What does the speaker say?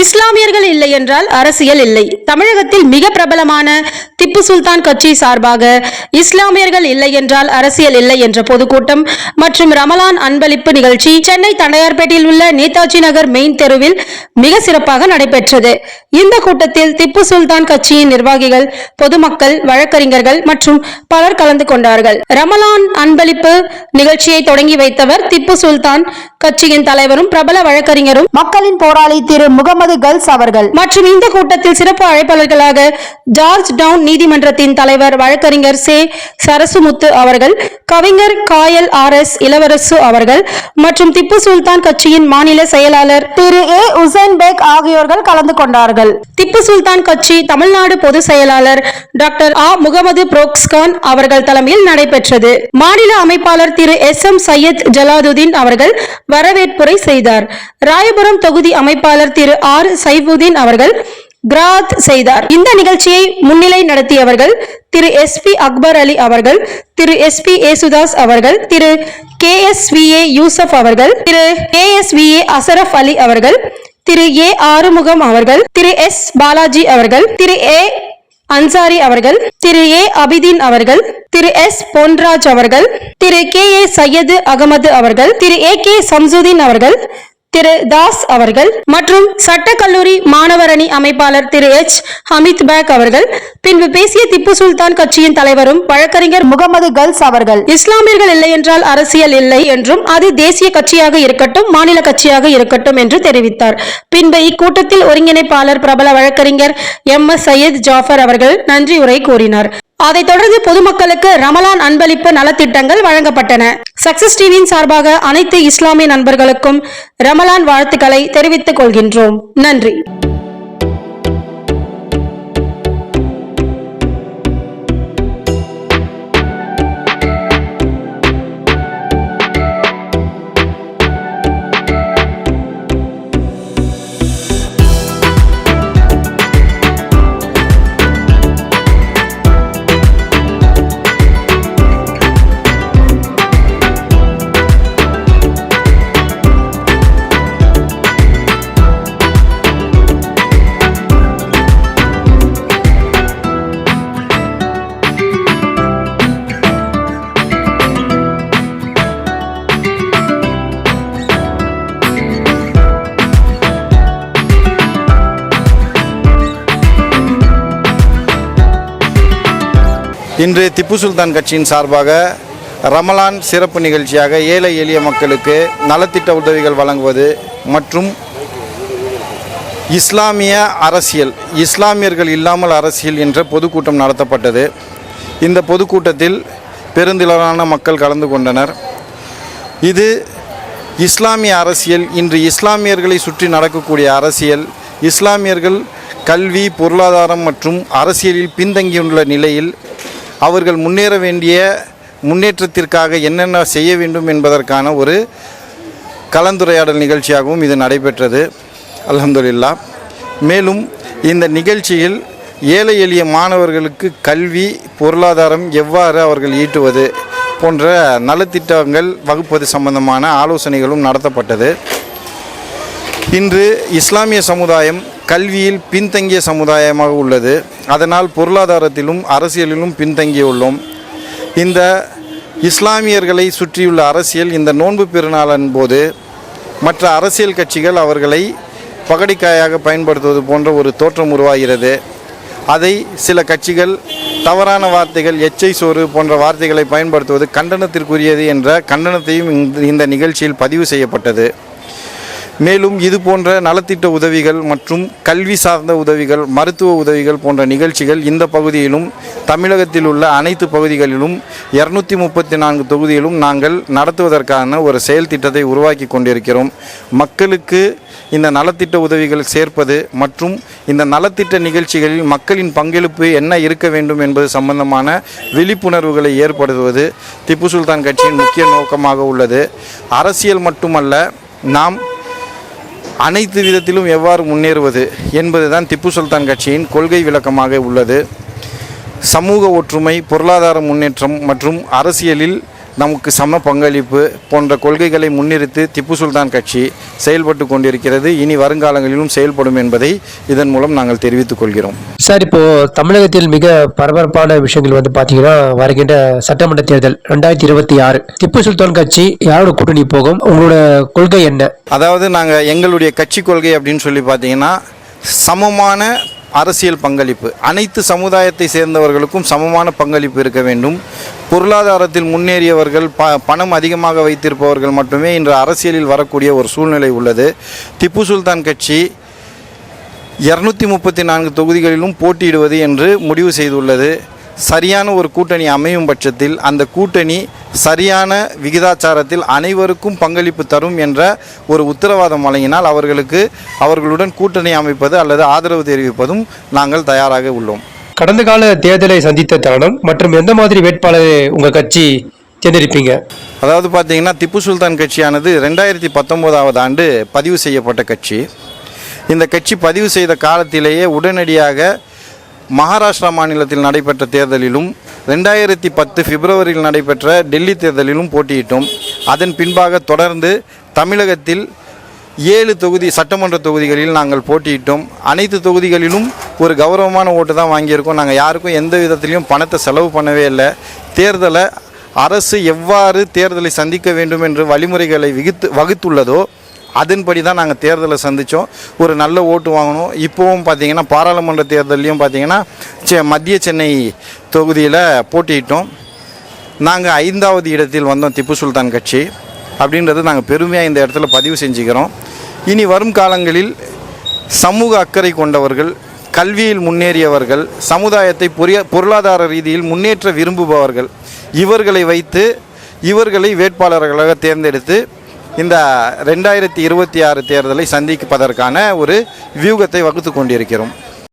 இஸ்லாமியர்கள் இல்லை என்றால் அரசியல் இல்லை. தமிழகத்தில் மிக பிரபலமான திப்பு சுல்தான் கட்சி சார்பாக இஸ்லாமியர்கள் இல்லை என்றால் அரசியல் இல்லை என்ற பொதுக்கூட்டம் மற்றும் ரமலான் அன்பளிப்பு நிகழ்ச்சி சென்னை தண்டையார்பேட்டையில் உள்ள நேதாஜி நகர் மெயின் தெருவில் மிக சிறப்பாக நடைபெற்றது. இந்த கூட்டத்தில் திப்பு சுல்தான் கட்சியின் நிர்வாகிகள், பொதுமக்கள், வழக்கறிஞர்கள் மற்றும் பலர் கலந்து கொண்டார்கள். ரமலான் அன்பளிப்பு நிகழ்ச்சியை தொடங்கி வைத்தவர் திப்பு சுல்தான் கட்சியின் தலைவரும் பிரபல வழக்கறிஞரும் மக்களின் போராளி திரு முகமது கல்ஸ் அவர்கள் மற்றும் இந்த கூட்டத்தில் சிறப்பு அழைப்பாளர்களாக ஜார்ஜ் டவுன் நீதிமன்றத்தின் தலைவர் வழக்கறிஞர் சே சரசுமுத்து அவர்கள், கவிஞர் காயல் RS இளவரசு அவர்கள் மற்றும் திப்பு சுல்தான் கட்சியின் மாநில செயலாளர் திரு A உசைன் பேக் ஆகியோர்கள் கலந்து கொண்டார்கள். திப்பு சுல்தான் கட்சி தமிழ்நாடு பொதுச் செயலாளர் டாக்டர் A முகமது புரோக்ஸ்கான் அவர்கள் தலைமையில் நடைபெற்றது. மாநில அமைப்பாளர் திரு SM சையத் ஜலாலுதீன் அவர்கள் வரவேற்புரை செய்தார். ராயபுரம் தொகுதி அமைப்பாளர் திரு R சைபுதீன் அவர்கள் கிராத் செய்தார். இந்த நிகழ்ச்சியை முன்னிலை நடத்தியவர்கள் திரு SP அக்பர் அலி அவர்கள், திரு SP ஏசுதாஸ் அவர்கள், திரு KSVA யூசப் அவர்கள், திரு KSVA அசரப் அலி அவர்கள், திரு A ஆறுமுகம் அவர்கள், திரு S பாலாஜி அவர்கள், திரு A அன்சாரி அவர்கள், திரு A அபிதீன் அவர்கள், திரு S பொன்ராஜ் அவர்கள், திரு KA சையது அகமது அவர்கள், திரு AK சம்சுதீன் அவர்கள், திரு தாஸ் அவர்கள் மற்றும் சட்டக்கல்லூரி மாணவர் அணி அமைப்பாளர் திரு H ஹமீத் பேக் அவர்கள். பின்பு பேசிய திப்பு சுல்தான் கட்சியின் தலைவரும் வழக்கறிஞர் முகமது கல்ஸ் அவர்கள், இஸ்லாமியர்கள் இல்லை என்றால் அரசியல் இல்லை என்றும் அது தேசிய கட்சியாக இருக்கட்டும், மாநில கட்சியாக இருக்கட்டும் என்று தெரிவித்தார். பின்பு இக்கூட்டத்தில் ஒருங்கிணைப்பாளர் பிரபல வழக்கறிஞர் MS சையத் ஜாஃபர் அவர்கள் நன்றி உரை கூறினார். அதைத் தொடர்ந்து பொதுமக்களுக்கு ரமலான் அன்பளிப்பு நலத்திட்டங்கள் வழங்கப்பட்டன. சக்சஸ் டிவியின் சார்பாக அனைத்து இஸ்லாமிய நண்பர்களுக்கும் ரமலான் வாழ்த்துக்களை தெரிவித்துக் கொள்கின்றோம். நன்றி. இன்று திப்பு சுல்தான் கட்சியின் சார்பாக ரமலான் சிறப்பு நிகழ்ச்சியாக ஏழை எளிய மக்களுக்கு நலத்திட்ட உதவிகள் வழங்குவது மற்றும் இஸ்லாமிய அரசியல், இஸ்லாமியர்கள் இல்லாமல் அரசியல் என்ற பொதுக்கூட்டம் நடத்தப்பட்டது. இந்த பொதுக்கூட்டத்தில் பெருந்திரளான மக்கள் கலந்து கொண்டனர். இது இஸ்லாமிய அரசியல், இன்று இஸ்லாமியர்களை சுற்றி நடக்கக்கூடிய அரசியல், இஸ்லாமியர்கள் கல்வி, பொருளாதாரம் மற்றும் அரசியலில் பின்தங்கியுள்ள நிலையில் அவர்கள் முன்னேற வேண்டிய முன்னேற்றத்திற்காக என்னென்ன செய்ய வேண்டும் என்பதற்கான ஒரு கலந்துரையாடல் நிகழ்ச்சியாகவும் இது நடைபெற்றது. அல்ஹம்துலில்லாஹ். மேலும் இந்த நிகழ்ச்சியில் ஏழை எளிய மாணவர்களுக்கு கல்வி, பொருளாதாரம் எவ்வாறு அவர்கள் ஈட்டுவது போன்ற நலத்திட்டங்கள் வகுப்பது சம்பந்தமான ஆலோசனைகளும் நடத்தப்பட்டது. இன்று இஸ்லாமிய சமுதாயம் கல்வியில் பின்தங்கிய சமுதாயமாக உள்ளது. அதனால் பொருளாதாரத்திலும் அரசியலிலும் பின்தங்கியுள்ளோம். இந்த இஸ்லாமியர்களை சுற்றியுள்ள அரசியல் இந்த நோன்பு பெருநாளின் போது மற்ற அரசியல் கட்சிகள் அவர்களை பகடிக்காயாக பயன்படுத்துவது போன்ற ஒரு தோற்றம் உருவாகிறது. அதை சில கட்சிகள் தவறான வார்த்தைகள், எச்சை சோறு போன்ற வார்த்தைகளை பயன்படுத்துவது கண்டனத்திற்குரியது என்ற கண்டனத்தையும் இந்த நிகழ்ச்சியில் பதிவு செய்யப்பட்டது. மேலும் இது போன்ற நலத்திட்ட உதவிகள் மற்றும் கல்வி சார்ந்த உதவிகள், மருத்துவ உதவிகள் போன்ற நிகழ்ச்சிகள் இந்த பகுதியிலும் தமிழகத்தில் உள்ள அனைத்து பகுதிகளிலும் 234 தொகுதியிலும் நாங்கள் நடத்துவதற்கான ஒரு செயல் திட்டத்தை உருவாக்கி கொண்டிருக்கிறோம். மக்களுக்கு இந்த நலத்திட்ட உதவிகள் சேர்ப்பது மற்றும் இந்த நலத்திட்ட நிகழ்ச்சிகளில் மக்களின் பங்களிப்பு என்ன இருக்க வேண்டும் என்பது சம்பந்தமான விழிப்புணர்வுகளை ஏற்படுத்துவது திப்பு சுல்தான் கட்சியின் முக்கிய நோக்கமாக உள்ளது. அரசியல் மட்டுமல்ல, நாம் அனைத்து விதத்திலும் எவ்வாறு முன்னேறுவது என்பதுதான் திப்பு சுல்தான் கட்சியின் கொள்கை விளக்கமாக உள்ளது. சமூக ஒற்றுமை, பொருளாதார முன்னேற்றம் மற்றும் அரசியலில் நமக்கு சம பங்களிப்பு போன்ற கொள்கைகளை முன்னிறுத்தி திப்பு சுல்தான் கட்சி செயல்பட்டு கொண்டிருக்கிறது. இனி வருங்காலங்களிலும் செயல்படும் என்பதை இதன் மூலம் நாங்கள் தெரிவித்துக் கொள்கிறோம். சார், இப்போ தமிழகத்தில் மிக பரபரப்பான விஷயங்கள் வந்து பார்த்தீங்கன்னா, வருகின்ற சட்டமன்ற தேர்தல் 2026 திப்பு சுல்தான் கட்சி யாரோட கூட்டணி போகும்? உங்களோட கொள்கை என்ன? அதாவது நாங்கள் எங்களுடைய கட்சி கொள்கை அப்படின்னு சொல்லி பார்த்தீங்கன்னா, சமமான அரசியல் பங்களிப்பு, அனைத்து சமுதாயத்தை சேர்ந்தவர்களுக்கும் சமமான பங்களிப்பு இருக்க வேண்டும். பொருளாதாரத்தில் முன்னேறியவர்கள், பணம் அதிகமாக வைத்திருப்பவர்கள் மட்டுமே இன்று அரசியலில் வரக்கூடிய ஒரு சூழ்நிலை உள்ளது. திப்பு சுல்தான் கட்சி 234 தொகுதிகளிலும் போட்டியிடுவது என்று முடிவு செய்துள்ளது. சரியான ஒரு கூட்டணி அமையும் பட்சத்தில் அந்த கூட்டணி சரியான விகிதாச்சாரத்தில் அனைவருக்கும் பங்களிப்பு தரும் என்ற ஒரு உத்தரவாதம் வழங்கினால் அவர்களுடன் கூட்டணி அமைப்பது அல்லது ஆதரவு தெரிவிப்பதும் நாங்கள் தயாராக உள்ளோம். கடந்த கால தேர்தலை சந்தித்த தருணம் மற்றும் எந்த மாதிரி வேட்பாளரை உங்கள் கட்சி தேர்ந்தெடுப்பீங்க? அதாவது பார்த்தீங்கன்னா, திப்பு சுல்தான் கட்சியானது 2019 ஆண்டு பதிவு செய்யப்பட்ட கட்சி. இந்த கட்சி பதிவு செய்த காலத்திலேயே உடனடியாக மகாராஷ்டிரா மாநிலத்தில் நடைபெற்ற தேர்தலிலும் 2010 பிப்ரவரியில் நடைபெற்ற டெல்லி தேர்தலிலும் போட்டியிட்டோம். அதன் பின்பாக தொடர்ந்து தமிழகத்தில் 7 சட்டமன்ற தொகுதிகளில் நாங்கள் போட்டியிட்டோம். அனைத்து தொகுதிகளிலும் ஒரு கௌரவமான ஓட்டு தான் வாங்கியிருக்கோம். நாங்கள் யாருக்கும் எந்த விதத்திலையும் பணத்தை செலவு பண்ணவே இல்லை. அரசு எவ்வாறு தேர்தலை சந்திக்க வேண்டும் என்று வழிமுறைகளை வகுத்துள்ளதோ அதன்படி தான் நாங்கள் தேர்தலை சந்தித்தோம். ஒரு நல்ல ஓட்டு வாங்கணும். இப்போவும் பார்த்திங்கன்னா பாராளுமன்ற தேர்தலையும் பார்த்திங்கன்னா மத்திய சென்னை தொகுதியில் போட்டியிட்டோம். நாங்கள் 5வது இடத்தில் வந்தோம் திப்பு சுல்தான் கட்சி அப்படின்றது நாங்கள் பெருமையாக இந்த இடத்துல பதிவு செஞ்சுக்கிறோம். இனி வரும் காலங்களில் சமூக அக்கறை கொண்டவர்கள், கல்வியில் முன்னேறியவர்கள், சமுதாயத்தை பொருளாதார ரீதியில் முன்னேற்ற விரும்புபவர்கள், இவர்களை வேட்பாளர்களாக தேர்ந்தெடுத்து இந்த 2026 தேர்தலை சந்திப்பதற்கான ஒரு வியூகத்தை வகுத்து கொண்டிருக்கிறோம்.